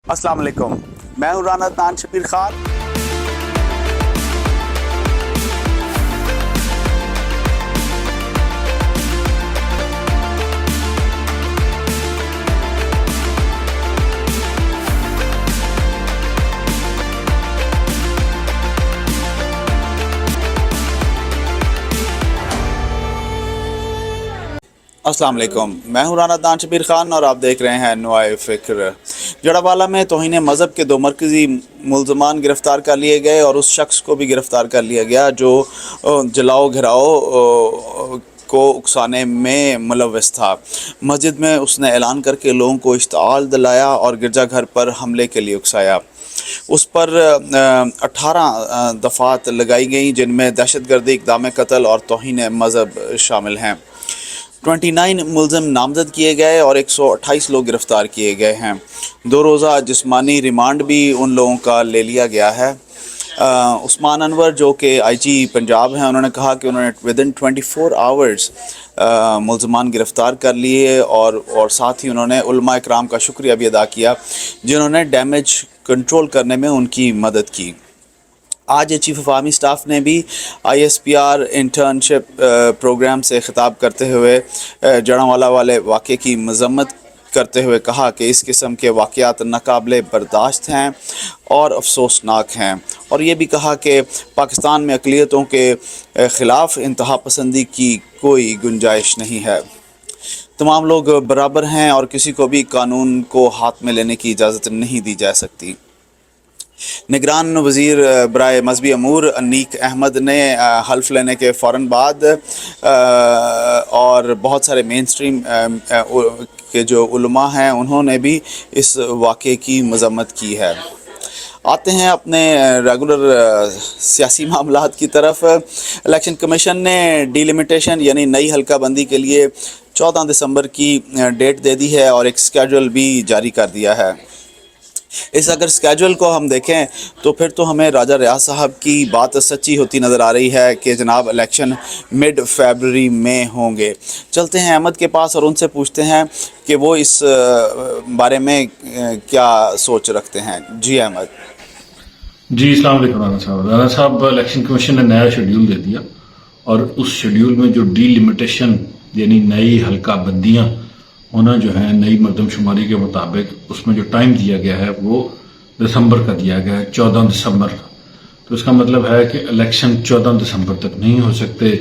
السلام علیکم، میں ہوں رانا عدنان شبیر خان۔ السلام علیکم، میں ہوں رانا عدنان شبیر خان اور آپ دیکھ رہے ہیں نوائے فکر۔ جڑاوالا میں توہین مذہب کے 2 مرکزی ملزمان گرفتار کر لیے گئے اور اس شخص کو بھی گرفتار کر لیا گیا جو جلاؤ گھراؤ کو اکسانے میں ملوث تھا۔ مسجد میں اس نے اعلان کر کے لوگوں کو اشتعال دلایا اور گرجا گھر پر حملے کے لیے اکسایا۔ اس پر 18 دفعات لگائی گئیں جن میں دہشت گردی، اقدام قتل اور توہین مذہب شامل ہیں۔ 29 ملزم نامزد کیے گئے اور 128 لوگ گرفتار کیے گئے ہیں۔ 2 روزہ جسمانی ریمانڈ بھی ان لوگوں کا لے لیا گیا ہے۔ عثمان انور جو کہ آئی جی پنجاب ہیں، انہوں نے کہا کہ انہوں نے ودن 24 آورز ملزمان گرفتار کر لیے اور ساتھ ہی انہوں نے علماء اکرام کا شکریہ بھی ادا کیا جنہوں نے ڈیمیج کنٹرول کرنے میں ان کی مدد کی۔ آج چیف آف آرمی سٹاف نے بھی I S P R internship program سے خطاب کرتے ہوئے جڑاوالا والے واقعے کی مذمت کرتے ہوئے کہا کہ اس قسم کے واقعات ناقابل برداشت ہیں اور افسوسناک ہیں، اور یہ بھی کہا کہ پاکستان میں اقلیتوں کے خلاف انتہا پسندی کی کوئی گنجائش نہیں ہے۔ تمام لوگ برابر ہیں اور کسی کو بھی قانون کو ہاتھ میں لینے کی اجازت نہیں دی جا سکتی۔ نگران وزیر برائے مذہبی امور انیک احمد نے حلف لینے کے فوراً بعد اور بہت سارے مین سٹریم کے جو علماء ہیں انہوں نے بھی اس واقعے کی مذمت کی ہے۔ آتے ہیں اپنے ریگولر سیاسی معاملات کی طرف۔ الیکشن کمیشن نے ڈی لمیٹیشن یعنی نئی حلقہ بندی کے لیے 14 دسمبر کی ڈیٹ دے دی ہے اور ایک سکیجول بھی جاری کر دیا ہے۔ اس اگر سکیجول کو ہم دیکھیں تو پھر تو ہمیں راجہ ریاض صاحب کی بات سچی ہوتی نظر آ رہی ہے کہ جناب الیکشن مڈ فیبرری میں ہوں گے۔ چلتے ہیں احمد کے پاس اور ان سے پوچھتے ہیں کہ وہ اس بارے میں کیا سوچ رکھتے ہیں۔ جی احمد۔ جی السلام علیکم رانا صاحب، الیکشن کمیشن نے نیا شیڈیول دے دیا اور اس شیڈیول میں جو ڈی لمیٹیشن یعنی نئی حلقہ بندیاں ہونا جو ہے نئی مردم شماری کے مطابق اس میں جو ٹائم دیا گیا ہے وہ دسمبر کا دیا گیا ہے، 14 دسمبر کا۔ تو اس کا مطلب ہے کہ الیکشن 14 دسمبر تک نہیں ہو سکتے۔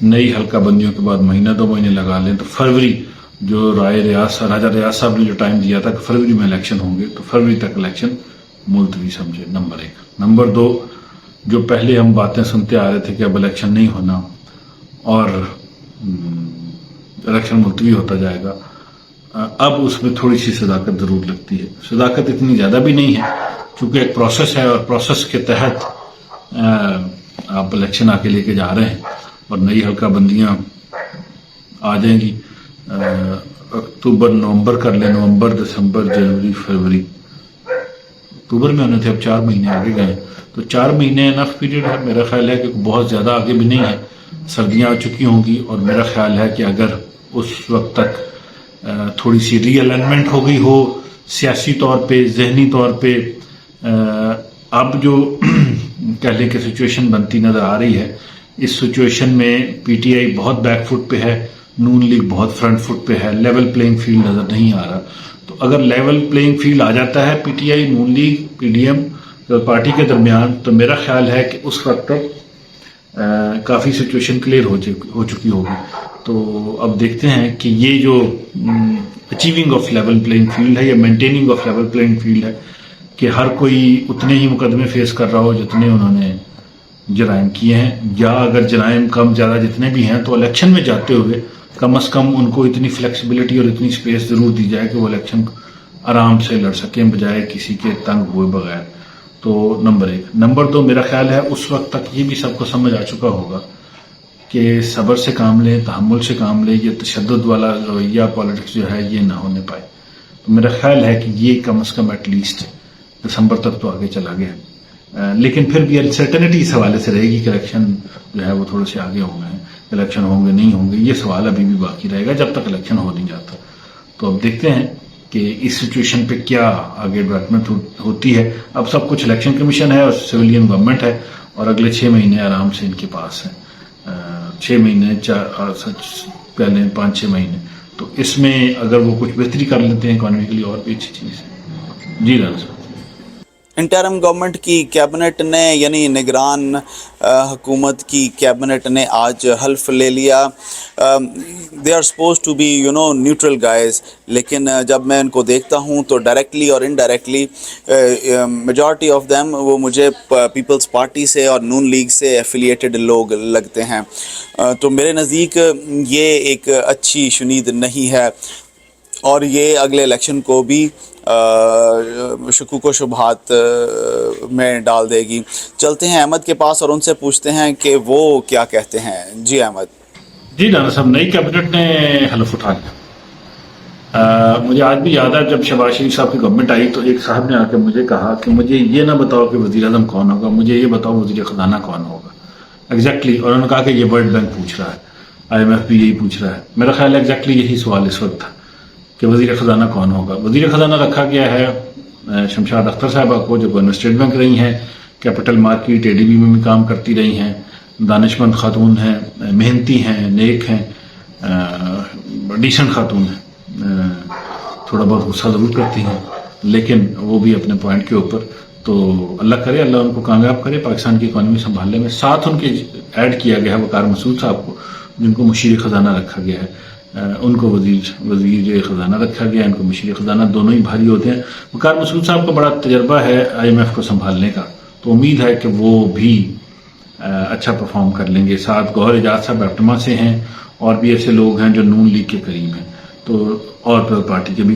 نئی حلقہ بندیوں کے بعد مہینہ 2 مہینے لگا لیں تو فروری جو راجہ ریاض صاحب نے جو ٹائم دیا تھا کہ فروری میں الیکشن ہوں گے تو فروری تک الیکشن ملتوی سمجھے، نمبر 1۔ نمبر 2، جو پہلے ہم باتیں سنتے آ رہے تھے کہ اب الیکشن نہیں ہونا اور الیکشن ملتوی ہوتا جائے گا، اب اس میں تھوڑی سی صداقت ضرور لگتی ہے۔ صداقت اتنی زیادہ بھی نہیں ہے چونکہ ایک پروسیس ہے اور پروسیس کے تحت آپ الیکشن آ کے لے کے جا رہے ہیں اور نئی حلقہ بندیاں آ جائیں گی۔ اکتوبر نومبر کر لیں، نومبر دسمبر جنوری فروری، اکتوبر میں ہونے تھے، اب 4 مہینے آگے گئے تو 4 مہینے انف پیریڈ ہے۔ میرا خیال ہے کہ بہت زیادہ آگے بھی نہیں ہے، سردیاں آ چکی ہوں گی اور میرا خیال ہے کہ اگر اس وقت تک تھوڑی سی ری الائنمنٹ ہو گئی ہو سیاسی طور پہ، ذہنی طور پہ، اب جو کہہ لیں کہ سچویشن بنتی نظر آ رہی ہے، اس سچویشن میں پی ٹی آئی بہت بیک فٹ پہ ہے، نون لیگ بہت فرنٹ فٹ پہ ہے، لیول پلینگ فیلڈ نظر نہیں آ رہا۔ تو اگر لیول پلینگ فیلڈ آ جاتا ہے پی ٹی آئی، نون league, P D M party کے درمیان تو میرا خیال ہے کہ اس وقت تک کافی سچویشن کلیئر ہو چکی ہوگی۔ تو اب دیکھتے ہیں کہ یہ جو achieving of level playing field ہے یا maintaining of level playing field ہے کہ ہر کوئی اتنے ہی مقدمے فیس کر رہا ہو جتنے انہوں نے جرائم کیے ہیں، یا اگر جرائم کم زیادہ جتنے بھی ہیں تو الیکشن میں جاتے ہوئے کم از کم ان کو اتنی فلیکسیبلٹی اور اتنی سپیس ضرور دی جائے کہ وہ الیکشن آرام سے لڑ سکیں بجائے کسی کے تنگ ہوئے بغیر۔ تو نمبر 1۔ نمبر 2، میرا خیال ہے اس وقت تک یہ بھی سب کو سمجھ آ چکا ہوگا کہ صبر سے کام لیں، تحمل سے کام لیں، یہ تشدد والا رویہ پالیٹکس جو ہے یہ نہ ہونے پائے۔ تو میرا خیال ہے کہ یہ کم از کم ایٹ لیسٹ دسمبر تک تو آگے چلا گیا، لیکن پھر بھی انسرٹنٹی اس حوالے سے رہے گی کہ الیکشن جو ہے وہ تھوڑے سے آگے ہو گئے ہیں، الیکشن ہوں گے نہیں ہوں گے، یہ سوال ابھی بھی باقی رہے گا جب تک الیکشن ہو نہیں جاتا۔ تو اب دیکھتے ہیں کہ اس سچویشن پہ کیا آگے ڈیولپمنٹ ہوتی ہے. اب سب کچھ الیکشن کمیشن ہے اور سویلین گورنمنٹ ہے اور اگلے 6 مہینے آرام سے ان کے پاس ہیں. 6 مہینے پہلے 5-6 مہینے, تو اس میں اگر وہ کچھ بہتری کر لیتے ہیں اکانومیکلی اور بھی اچھی چیز ہے. جی رانا صاحب. انٹرم گورنمنٹ کی کیبنٹ نے یعنی نگران حکومت کی کیبنٹ نے آج حلف لے لیا. They are supposed to be neutral guys, لیکن جب میں ان کو دیکھتا ہوں تو ڈائریکٹلی اور انڈائریکٹلی میجورٹی آف دیم وہ مجھے پیپلز پارٹی سے اور نون لیگ سے ایفیلیٹڈ لوگ لگتے ہیں. تو میرے نزدیک یہ ایک اچھی شنید نہیں ہے اور یہ اگلے الیکشن کو بھی شکوک و شبہات میں ڈال دے گی. چلتے ہیں احمد کے پاس اور ان سے پوچھتے ہیں کہ وہ کیا کہتے ہیں. جی احمد. جی رانا صاحب, نئی کیبنٹ نے حلف اٹھا لیا. مجھے آج بھی یاد ہے جب شہباز شریف صاحب کی گورنمنٹ آئی تو ایک صاحب نے آ کے مجھے کہا کہ مجھے یہ نہ بتاؤ کہ وزیر اعظم کون ہوگا, مجھے یہ بتاؤ وزیر خزانہ کون ہوگا. ایگزیکٹلی. اور انہوں نے کہا کہ یہ ورلڈ بینک پوچھ رہا ہے, IMF بھی یہی پوچھ رہا ہے. میرا خیال ہے ایگزیکٹلی یہی سوال اس وقت تھا کہ وزیر خزانہ کون ہوگا. وزیر خزانہ رکھا گیا ہے شمشاد اختر صاحبہ کو, جو گورنر اسٹیٹ بینک رہی ہیں, کیپٹل مارکیٹ ADB میں بھی کام کرتی رہی ہیں, دانشمند خاتون ہیں, محنتی ہیں, نیک ہیں, ڈیسنٹ خاتون ہیں. تھوڑا بہت غصہ ضرور کرتی ہیں لیکن وہ بھی اپنے پوائنٹ کے اوپر. تو اللہ کرے, اللہ ان کو کامیاب کرے پاکستان کی اکانومی سنبھالنے میں. ساتھ ان کے ایڈ کیا گیا ہے وقار مسعود صاحب کو, جن کو مشیر خزانہ رکھا گیا ہے. ان کو وزیر خزانہ رکھا گیا, ان کو مشیر خزانہ, دونوں ہی بھاری ہوتے ہیں. وقار مسعود صاحب کو بڑا تجربہ ہے IMF کو سنبھالنے کا, تو امید ہے کہ وہ بھی اچھا پرفارم کر لیں گے. ساتھ گوہر اعجاز صاحب ایپٹما سے ہیں اور بھی ایسے لوگ ہیں جو نون لیگ کے قریب ہیں, تو اور پارٹی کے بھی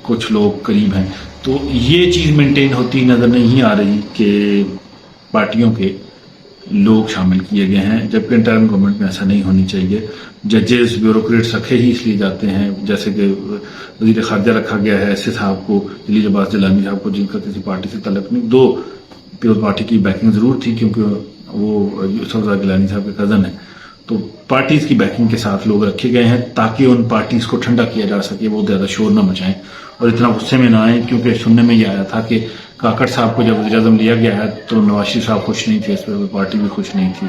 کچھ لوگ قریب ہیں. تو یہ چیز مینٹین ہوتی نظر نہیں آ رہی کہ پارٹیوں کے لوگ شامل کیے گئے ہیں, جبکہ انٹرم گورنمنٹ میں ایسا نہیں ہونی چاہیے. ججز بیوروکریٹس رکھے ہی اس لیے جاتے ہیں, جیسے کہ وزیر خارجہ رکھا گیا ہے ایسے صاحب کو, جلیل عباس جیلانی صاحب کو, جن کا کسی پارٹی سے تعلق نہیں. 2 پیپلز پارٹی کی بیکنگ ضرور تھی کیونکہ وہ یوسف رضا گیلانی صاحب کے کزن ہیں. تو پارٹیز کی بیکنگ کے ساتھ لوگ رکھے گئے ہیں تاکہ ان پارٹیز کو ٹھنڈا کیا جا سکے, وہ زیادہ شور نہ مچائیں اور اتنا غصے میں نہ آئیں. کیونکہ سننے میں یہ آیا تھا کہ کاکڑ صاحب کو جب وزیر اعظم لیا گیا ہے تو نواز شریف صاحب خوش نہیں تھے, اس پہ پارٹی بھی خوش نہیں تھی.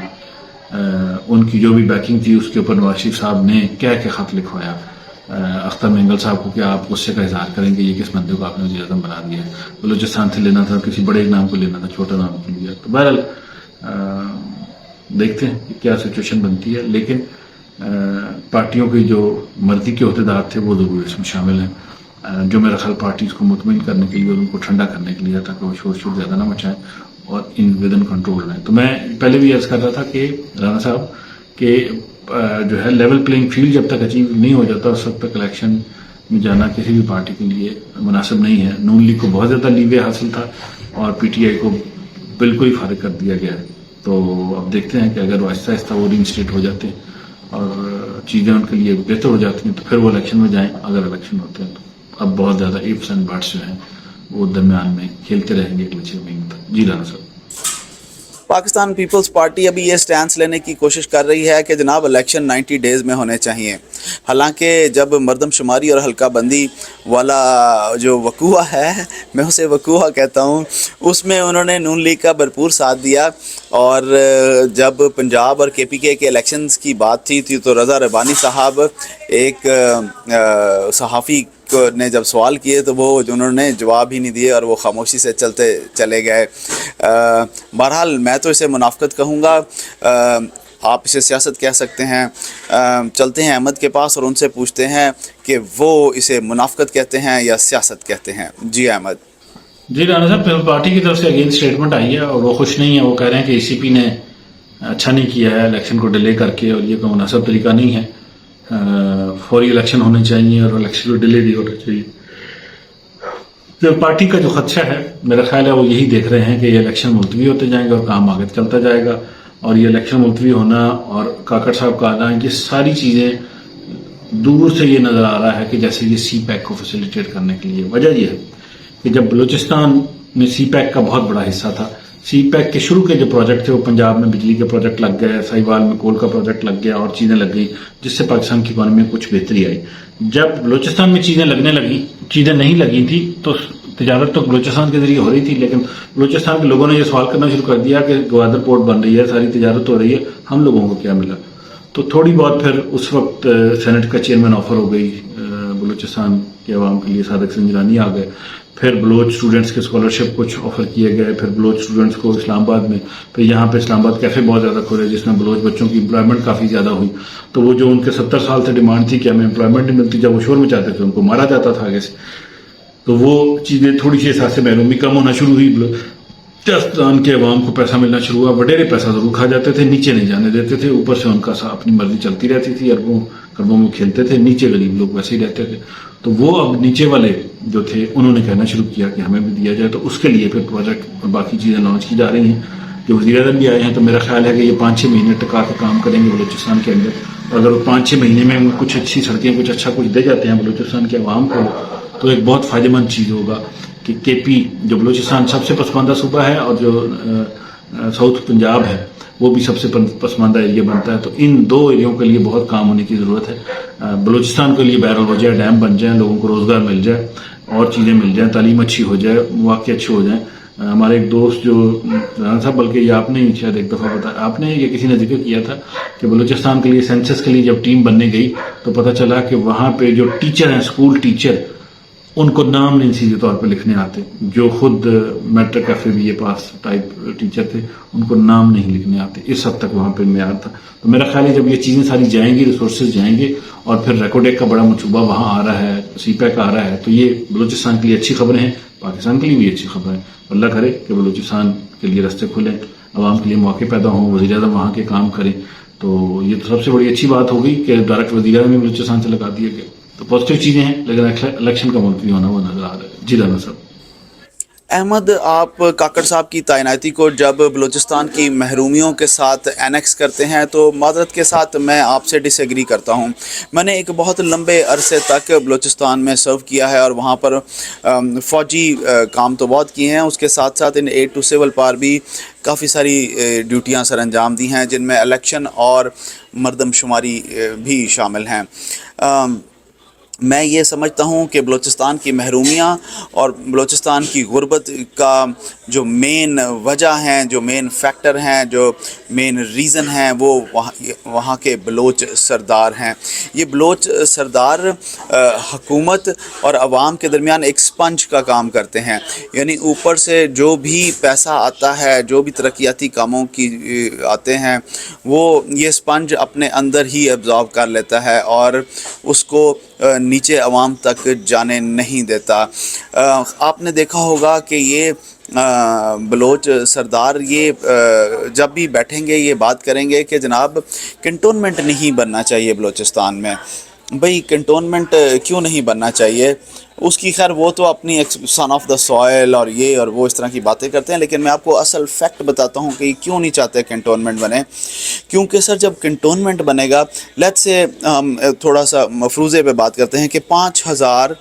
ان کی جو بھی بیکنگ تھی اس کے اوپر نواز شریف صاحب نے کہہ کے خط لکھوایا اختر مینگل صاحب کو کہ آپ غصے کا اظہار کریں گے, یہ کس بندے کو آپ نے وزیر اعظم بنا دیا ہے, بلوچستان سے لینا تھا, کسی بڑے نام کو لینا تھا, چھوٹا نام کو لیا. تو بہرحال دیکھتے ہیں کہ کیا سچویشن بنتی ہے, لیکن پارٹیوں کی جو مرضی کے عہدیدار تھے وہ ضرور اس میں شامل ہیں, جو میرا خیال پارٹیز کو مطمئن کرنے کے لیے اور ان کو ٹھنڈا کرنے کے لیے تاکہ وہ شور زیادہ نہ مچائیں اور ود ان کنٹرول رہیں. تو میں پہلے بھی عرض کر رہا تھا کہ رانا صاحب کہ جو ہے لیول پلینگ فیلڈ جب تک اچیو نہیں ہو جاتا اس وقت تک الیکشن میں جانا کسی بھی پارٹی کے لیے مناسب نہیں ہے. نون لیگ کو بہت زیادہ لیوے حاصل تھا اور PTI کو بالکل ہی فارغ کر دیا گیا ہے. تو اب دیکھتے ہیں کہ اگر وہ آہستہ آہستہ وہ ری انسٹیٹ ہو جاتے ہیں اور چیزیں ان کے لیے بہتر ہو جاتی ہیں تو پھر وہ الیکشن میں جائیں. اگر الیکشن ہوتے ہیں تو اب بہت زیادہ ایفس اینڈ بٹس جو ہیں وہ درمیان میں کھیلتے رہیں گے اگلے 6 مہینے تک. جی رانا صاحب. پاکستان پیپلز پارٹی ابھی یہ سٹینس لینے کی کوشش کر رہی ہے کہ جناب الیکشن 90 ڈیز میں ہونے چاہیے. حالانکہ جب مردم شماری اور حلقہ بندی والا جو وقوع ہے, میں اسے وقوع کہتا ہوں, اس میں انہوں نے نون لیگ کا بھرپور ساتھ دیا. اور جب پنجاب اور KPK کے الیکشنز کی بات تھی تو رضا ربانی صاحب ایک صحافی نے جب سوال کیے تو وہ انہوں نے جواب ہی نہیں دیے اور وہ خاموشی سے چلے گئے. بہرحال میں تو اسے منافقت کہوں گا, آپ اسے سیاست کہہ سکتے ہیں. چلتے ہیں احمد کے پاس اور ان سے پوچھتے ہیں کہ وہ اسے منافقت کہتے ہیں یا سیاست کہتے ہیں. جی احمد. جی رانا صاحب, پارٹی کی طرف سے اگین اسٹیٹمنٹ آئی ہے اور وہ خوش نہیں ہے. وہ کہہ رہے ہیں کہ ECP نے اچھا نہیں کیا ہے الیکشن کو ڈیلے کر کے, اور یہ کوئی مناسب طریقہ نہیں ہے. فوری الیکشن ہونے چاہیے اور الیکشن کو ڈیلے نہیں ہونا چاہیے. جو پارٹی کا جو خدشہ ہے میرا خیال ہے وہ یہی دیکھ رہے ہیں کہ یہ الیکشن ملتوی ہوتے جائیں گے اور کام آگے چلتا جائے گا. اور یہ الیکشن ملتوی ہونا اور کاکڑ صاحب کا آنا, یہ ساری چیزیں دور سے یہ نظر آ رہا ہے کہ جیسے یہ CPAC کو فیسیلیٹیٹ کرنے کے لیے. وجہ یہ ہے کہ جب بلوچستان میں CPAC کا بہت بڑا حصہ تھا सी पैक के शुरू के जो प्रोजेक्ट थे वो पंजाब में बिजली के प्रोजेक्ट लग गए, साहिवाल में कोल का प्रोजेक्ट लग गया और चीज़ें लग गई, जिससे पाकिस्तान की इकॉनमी में कुछ बेहतरी आई। जब बलूचिस्तान में चीज़ें लगने लगी, चीज़ें नहीं लगी थी, तो तजारत तो बलूचिस्तान के जरिए हो रही थी, लेकिन बलूचिस्तान के लोगों ने ये सवाल करना शुरू कर दिया कि ग्वादर पोर्ट बन रही है, सारी तजारत हो रही है, हम लोगों को क्या मिला। तो थोड़ी बहुत फिर उस वक्त सेनेट का चेयरमैन ऑफर हो गई, बलूचिस्तान के अवाम के लिए सादिक संजरानी आ गए, फिर बलोच स्टूडेंट्स के स्कॉलरशिप कुछ ऑफर किए गए, फिर बलोच स्टूडेंट्स को इस्लामाबाद में, फिर यहाँ पे इस्लामाबाद कैफे बहुत ज़्यादा खुले जिसमें बलोच बच्चों की एम्प्लॉयमेंट काफ़ी ज़्यादा हुई। तो वो जो उनके 70 साल से डिमांड थी कि हमें एम्प्लॉयमेंट नहीं मिलती, जब वो शोर में चाहते थे उनको मारा जाता था आगे से, तो वो चीज़ें थोड़ी सी एहसास से महरूमी कम होना शुरू हुई। बलूचिस्तान के अवाम को पैसा मिलना शुरू हुआ, वडेरे पैसा जरूर खा जाते थे, नीचे नहीं जाने देते थे, ऊपर से उनका अपनी मर्जी चलती रहती थी, अरबों खरबों में खेलते थे, नीचे गरीब लोग वैसे ही रहते थे। तो वो अब नीचे वाले जो थे उन्होंने कहना शुरू किया कि हमें भी दिया जाए, तो उसके लिए फिर प्रोजेक्ट और बाकी चीज़ें लॉन्च की जा रही हैं। जो वज़ीर आज़म भी आए हैं, तो मेरा ख्याल है कि ये 5-6 महीने टिका के काम करेंगे बलूचिस्तान के अंदर। अगर वो 5-6 महीने में कुछ अच्छी सड़कें, कुछ अच्छा कुछ दे जाते हैं बलूचिस्तान के अवाम को, तो एक बहुत फ़ायदेमंद चीज़ होगा कि केपी जो बलूचिस्तान सबसे पसमानदा सूबा है और जो साउथ पंजाब है वो भी सबसे पसमानदा एरिया बनता है। तो इन दो एरियाओं के लिए बहुत काम होने की ज़रूरत है। बलूचिस्तान के लिए बहरहाल हो जाए, डैम बन जाए, लोगों को रोज़गार मिल जाए और चीज़ें मिल जाएँ, तालीम अच्छी हो जाए, मौके अच्छे हो जाएँ। हमारे एक दोस्त जो राना साहब, बल्कि ये आपने ही शायद एक दफ़ा बताया, आपने ये किसी ने जिक्र किया था कि बलूचिस्तान के लिए सेंसस के लिए जब टीम बनने गई तो पता चला कि वहाँ पे जो टीचर हैं, स्कूल टीचर, उनको नाम नहीं सीधे तौर पे लिखने आते। जो खुद मैट्रिक FABA पास टाइप टीचर थे, उनको नाम नहीं लिखने आते, इस हद तक वहाँ पे मेयार था। तो मेरा ख्याल है जब ये चीज़ें सारी जाएंगी, रिसोर्सेज जाएंगे और फिर रेकोडेक का बड़ा मनसूबा वहाँ आ रहा है, CPEC आ रहा है, तो ये बलूचिस्तान के लिए अच्छी खबरें हैं, पाकिस्तान के लिए भी अच्छी खबर है। अल्लाह करे कि बलूचिस्तान के लिए रास्ते खुलें, आवाम के लिए मौके पैदा हों, वज़ीर आज़म वहाँ के काम करें। तो ये तो सबसे बड़ी अच्छी बात होगी कि डायरेक्ट वज़ीर आज़म बलूचिस्तान से लगा दिया गया, तो पॉजिटिव चीज़ें हैं, लेकिन इलेक्शन का मुल्तवी होना वो नजर आ रहा है। जी राना साहब। अहमद, आप काकड़ साहब की तैनाती को जब बलूचिस्तान की महरूमियों के साथ एनेक्स करते हैं तो मादरत के साथ मैं आपसे डिसएग्री करता हूं। मैंने एक बहुत लंबे अरसे तक बलूचिस्तान में सर्व किया है और वहां पर फ़ौजी काम तो बहुत किए हैं, उसके साथ साथ इन 8 to सिविल पार भी काफ़ी सारी ड्यूटियां सर अंजाम दी हैं, जिनमें इलेक्शन और मरदमशुमारी भी शामिल हैं। मैं ये समझता हूँ कि बलूचिस्तान की महरूमियाँ और बलूचिस्तान की गुर्बत का जो मेन वजह हैं, जो मेन फैक्टर हैं, जो मेन रीज़न हैं, वो वहाँ के बलोच सरदार हैं। ये बलोच सरदार हुकूमत और आवाम के दरमियान एक स्पंज का काम करते हैं, यानी ऊपर से जो भी पैसा आता है, जो भी तरक्याती कामों की आते हैं, वो ये स्पंज अपने अंदर ही एब्जॉर्ब कर लेता है और उसको नीचे अवाम तक जाने नहीं देता। आपने देखा होगा कि ये बलोच सरदार ये जब भी बैठेंगे ये बात करेंगे कि जनाब कंटोनमेंट नहीं बनना चाहिए बलूचिस्तान में। भाई कंटोनमेंट क्यों नहीं बनना चाहिए? उसकी खैर वो तो अपनी सन ऑफ द सॉयल और ये और वो इस तरह की बातें करते हैं, लेकिन मैं आपको असल फैक्ट बताता हूँ कि क्यों नहीं चाहते कंटोनमेंट बने। क्योंकि सर जब कंटोनमेंट बनेगा, लेट्स से हम थोड़ा सा मफरूज़े पे बात करते हैं कि 5000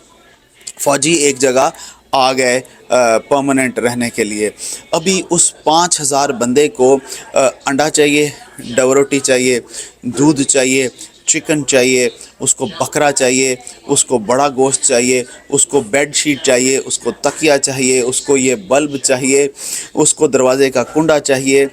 फ़ौजी एक जगह आ गए परमानेंट रहने के लिए। अभी उस 5000 बंदे को अंडा चाहिए, डबल रोटी चाहिए, दूध चाहिए, चिकन चाहिए, उसको बकरा चाहिए, उसको बड़ा गोश्त चाहिए, उसको बेड शीट चाहिए, उसको तकिया चाहिए, उसको ये बल्ब चाहिए, उसको दरवाज़े का कुंडा चाहिए।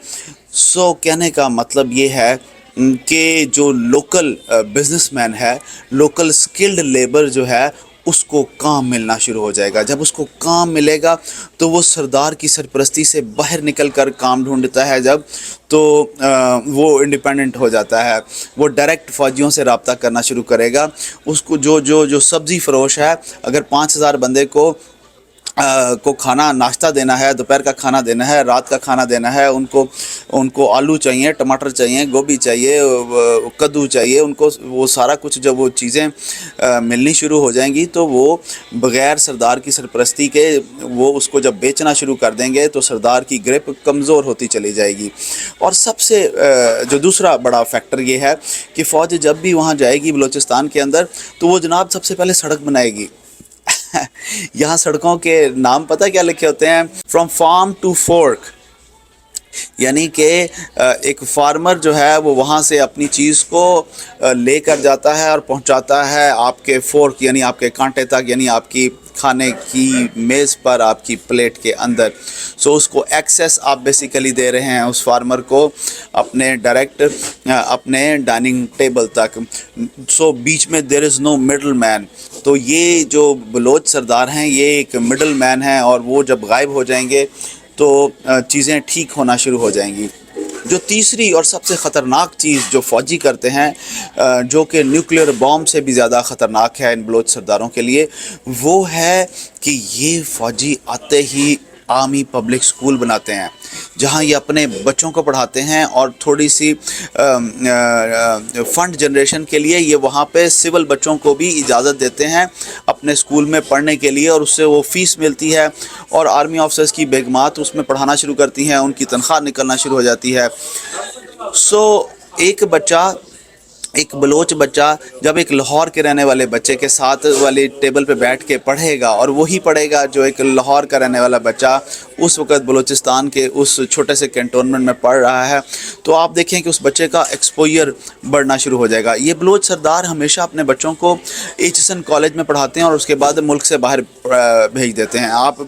सो कहने का मतलब ये है कि जो लोकल बिजनेसमैन है, लोकल स्किल्ड लेबर जो है, उसको काम मिलना शुरू हो जाएगा। जब उसको काम मिलेगा तो वो सरदार की सरपरस्ती से बाहर निकल कर काम ढूंढता है, जब तो वो इंडिपेंडेंट हो जाता है, वो डायरेक्ट फ़ौजियों से रब्ता करना शुरू करेगा। उसको जो सब्ज़ी फ़रोश है, अगर 5000 बंदे को खाना नाश्ता देना है, दोपहर का खाना देना है, रात का खाना देना है, उनको आलू चाहिए, टमाटर चाहिए, गोभी चाहिए, कद्दू चाहिए, उनको वो सारा कुछ जब वो चीज़ें मिलनी शुरू हो जाएंगी तो वो बग़ैर सरदार की सरपरस्ती के वो उसको जब बेचना शुरू कर देंगे तो सरदार की ग्रिप कमज़ोर होती चली जाएगी। और सबसे जो दूसरा बड़ा फैक्टर ये है कि फ़ौज जब भी वहाँ जाएगी बलूचिस्तान के अंदर तो वो जनाब सबसे पहले सड़क बनाएगी। यहाँ सड़कों के नाम पता क्या लिखे होते हैं? फ्रॉम फार्म टू फोर्क, यानी कि एक फार्मर जो है वो वहाँ से अपनी चीज़ को लेकर जाता है और पहुँचाता है आपके फोर्क यानी आपके कांटे तक, यानी आपकी खाने की मेज़ पर, आपकी प्लेट के अंदर। सो उसको एक्सेस आप बेसिकली दे रहे हैं उस फार्मर को अपने डायरेक्ट अपने डाइनिंग टेबल तक। सो बीच में there is no middle man. तो ये जो बलोच सरदार हैं ये एक मिडल मैन हैं, और वो जब गायब हो जाएंगे तो चीज़ें ठीक होना शुरू हो जाएंगी। जो तीसरी और सबसे ख़तरनाक चीज़ जो फ़ौजी करते हैं, जो कि न्यूक्लियर बॉम्ब से भी ज़्यादा ख़तरनाक है इन बलोच सरदारों के लिए, वो है कि ये फ़ौजी आते ही आर्मी पब्लिक स्कूल बनाते हैं, जहां ये अपने बच्चों को पढ़ाते हैं, और थोड़ी सी फंड जनरेशन के लिए ये वहां पे सिविल बच्चों को भी इजाज़त देते हैं अपने स्कूल में पढ़ने के लिए, और उससे वो फ़ीस मिलती है, और आर्मी ऑफिसर्स की बेगमात उसमें पढ़ाना शुरू करती हैं, उनकी तनख्वाह निकलना शुरू हो जाती है। सो एक बलोच बच्चा जब एक लाहौर के रहने वाले बच्चे के साथ वाली टेबल पे बैठ के पढ़ेगा, और वही पढ़ेगा जो एक लाहौर का रहने वाला बच्चा उस वक़्त बलूचिस्तान के उस छोटे से कैंटोनमेंट में पढ़ रहा है, तो आप देखें कि उस बच्चे का एक्सपोजर बढ़ना शुरू हो जाएगा। ये बलोच सरदार हमेशा अपने बच्चों को एचएसएन कॉलेज में पढ़ाते हैं और उसके बाद मुल्क से बाहर भेज देते हैं। आप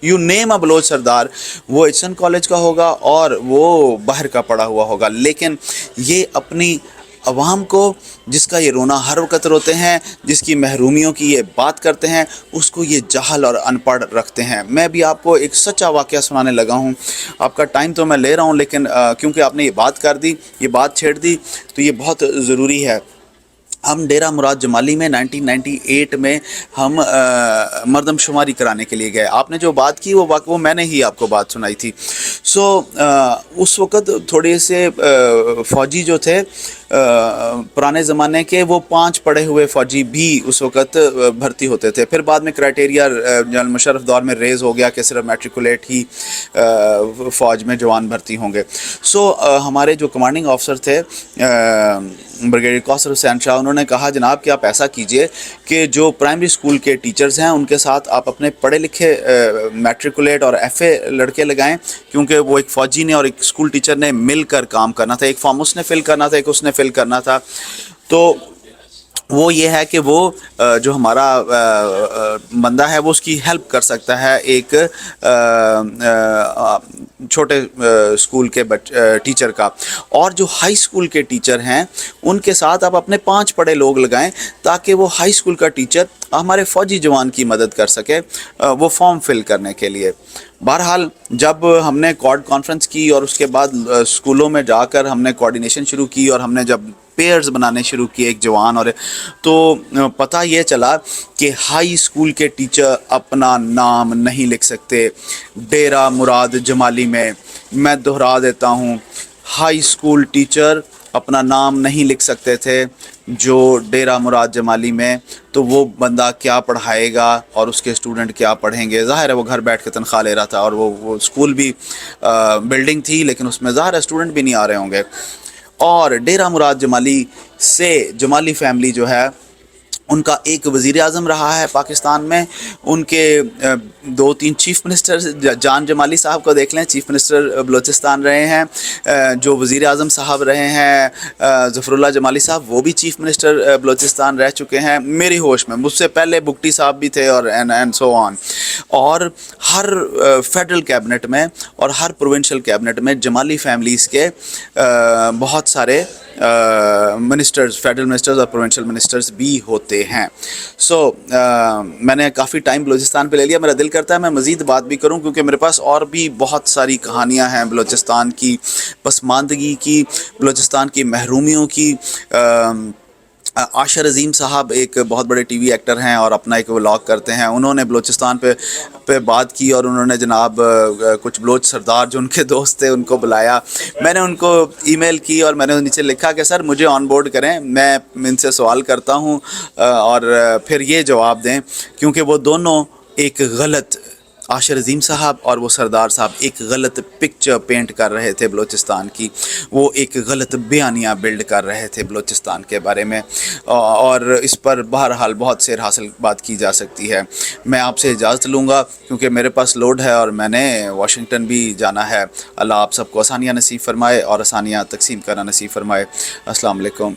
यू नेम अ बलोच सरदार, वो एचएसएन कॉलेज का होगा और वो बाहर का पढ़ा हुआ होगा, लेकिन ये अपनी अवाम को, जिसका ये रोना हर वक्त रोते हैं, जिसकी महरूमियों की ये बात करते हैं, उसको ये जाहल और अनपढ़ रखते हैं। मैं भी आपको एक सच्चा वाक़या सुनाने लगा हूँ। आपका टाइम तो मैं ले रहा हूँ, लेकिन क्योंकि आपने ये बात कर दी, ये बात छेड़ दी, तो ये बहुत ज़रूरी है। हम डेरा मुराद जमाली में 1998 में हम मरदमशुमारी कराने के लिए गए। आपने जो बात की वो मैंने ही आपको बात सुनाई थी। सो उस वक़्त थोड़े से फ़ौजी जो थे पुराने ज़माने के, वो 5 पढ़े हुए फ़ौजी भी उस वक़्त भर्ती होते थे। फिर बाद में क्राइटेरिया जनरल मुशर्रफ दौर में रेज़ हो गया कि सिर्फ मैट्रिकुलेट ही फ़ौज में जवान भर्ती होंगे। सो हमारे जो कमांडिंग ऑफिसर थे ब्रिगेडियर कौसर हुसैन शाह, उन्होंने कहा जनाब कि आप ऐसा कीजिए कि जो प्राइमरी स्कूल के टीचर्स हैं उनके साथ आप अपने पढ़े लिखे मैट्रिकुलेट और एफ़ए लड़के लगाएं, क्योंकि वो एक फ़ौजी ने और एक स्कूल टीचर ने मिलकर काम करना था। एक फॉर्म उसने फ़िल करना था, एक उसने फ़िल करना था। तो वो ये है कि वो जो हमारा बंदा है वो उसकी हेल्प कर सकता है एक छोटे स्कूल के टीचर का। और जो हाई स्कूल के टीचर हैं उनके साथ आप अपने 5 पढ़े लोग लगाएं, ताकि वो हाई स्कूल का टीचर हमारे फ़ौजी जवान की मदद कर सके वो फॉर्म फिल करने के लिए। बहरहाल जब हमने क्वाड कॉन्फ्रेंस की और उसके बाद स्कूलों में जाकर हमने कोऑर्डिनेशन शुरू की, और हमने जब पेयर्स बनाने शुरू किए एक जवान और, तो पता ये चला कि हाई स्कूल के टीचर अपना नाम नहीं लिख सकते डेरा मुराद जमाली में। मैं दोहरा देता हूँ, हाई स्कूल टीचर अपना नाम नहीं लिख सकते थे जो डेरा मुराद जमाली में। तो वो बंदा क्या पढ़ाएगा और उसके स्टूडेंट क्या पढ़ेंगे? ज़ाहिर है वो घर बैठ के तनख्वाह ले रहा था, और वो स्कूल भी बिल्डिंग थी, लेकिन उसमें ज़ाहिर है स्टूडेंट भी नहीं आ रहे होंगे। और डेरा मुराद जमाली से जमाली फैमिली जो है उनका एक वज़ीर आज़म रहा है पाकिस्तान में, उनके 2-3 चीफ़ मिनिस्टर, जान जमाली साहब को देख लें, चीफ़ मिनिस्टर बलूचिस्तान रहे हैं। जो वज़ीर आज़म साहब रहे हैं ज़फ़रुल्लाह जमाली साहब, वो भी चीफ़ मिनिस्टर बलूचिस्तान रह चुके हैं मेरी होश में। मुझसे पहले बुगटी साहब भी थे, और एंड सो ऑन। और हर फेडरल कैबिनेट में और हर प्रोविंशियल कैबिनेट में जमाली फैमिलीज़ के बहुत सारे मिनिस्टर्स, फेडरल मिनिस्टर्स और प्रोविंशियल मिनिस्टर्स भी होते हैं। सो मैंने काफ़ी टाइम बलूचिस्तान पे ले लिया। मेरा दिल करता है मैं मज़ीद बात भी करूं, क्योंकि मेरे पास और भी बहुत सारी कहानियां हैं बलूचिस्तान की पसमानदगी की, बलूचिस्तान की महरूमियों की। आशर अज़ीम साहब एक बहुत बड़े टीवी एक्टर हैं और अपना एक व्लॉग करते हैं। उन्होंने बलूचिस्तान पे बात की, और उन्होंने जनाब कुछ बलोच सरदार जो उनके दोस्त थे उनको बुलाया। मैंने उनको ईमेल की और मैंने नीचे लिखा कि सर मुझे ऑन बोर्ड करें, मैं इनसे सवाल करता हूं और फिर ये जवाब दें, क्योंकि वो दोनों एक गलत आशिर अजीम साहब और वो सरदार साहब एक गलत पिक्चर पेंट कर रहे थे बलूचिस्तान की, वो एक गलत बयानिया बिल्ड कर रहे थे बलूचिस्तान के बारे में, और इस पर बहरहाल बहुत सेर हासिल बात की जा सकती है। मैं आपसे इजाज़त लूँगा क्योंकि मेरे पास लोड है और मैंने वाशिंगटन भी जाना है। अल्लाह आप सबको आसानियाँ नसीब फरमाए और आसानियाँ तकसीम करना नसीब फरमाए। अस्सलाम वालेकुम।